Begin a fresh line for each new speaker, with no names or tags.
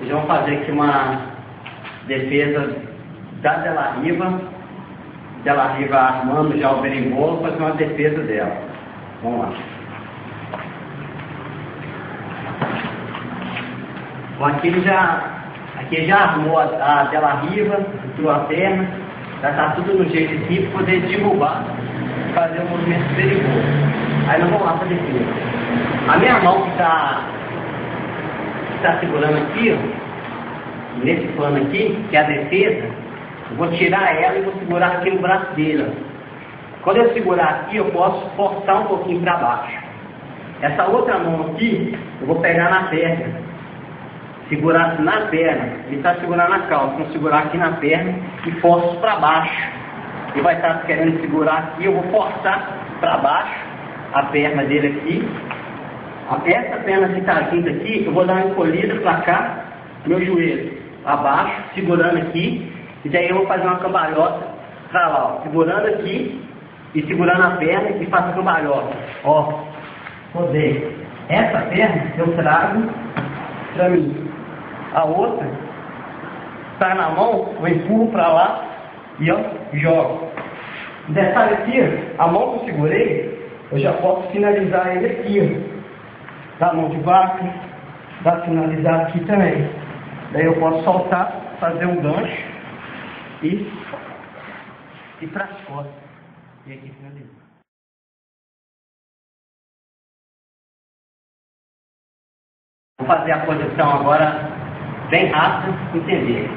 Nós vamos fazer aqui uma defesa da Della Riva. Della Riva armando já o berimbolo, fazer uma defesa dela. Vamos lá. Bom, aqui ele já armou a Della Riva, entrou a perna, já está tudo no jeito aqui para poder derrubar e fazer o movimento do berimbolo. Aí nós vamos lá para a defesa. A minha mão que está segurando aqui, ó, nesse plano aqui, que é a defesa, eu vou tirar ela e vou segurar aqui no braço dele. Quando eu segurar aqui, eu posso forçar um pouquinho para baixo. Essa outra mão aqui, eu vou pegar na perna, segurar na perna. Ele está segurando na calça, vou segurar aqui na perna e forço para baixo. Ele vai estar querendo segurar aqui, eu vou forçar para baixo a perna dele aqui. Essa perna que está vindo aqui, eu vou dar uma encolhida para cá, meu joelho abaixo, segurando aqui, e daí eu vou fazer uma cambalhota para lá, ó, segurando aqui e segurando a perna e faço a cambalhota. Ó, rodei. Essa perna eu trago para mim. A outra está na mão, eu empurro para lá e ó, jogo. Detalhe aqui, a mão que eu segurei, eu já posso finalizar ele aqui, ó. Da mão de vaca, dá para finalizar aqui também. Daí eu posso soltar, fazer um gancho e para as costas. E aqui finalizar. Vou fazer a posição agora bem rápida para entender.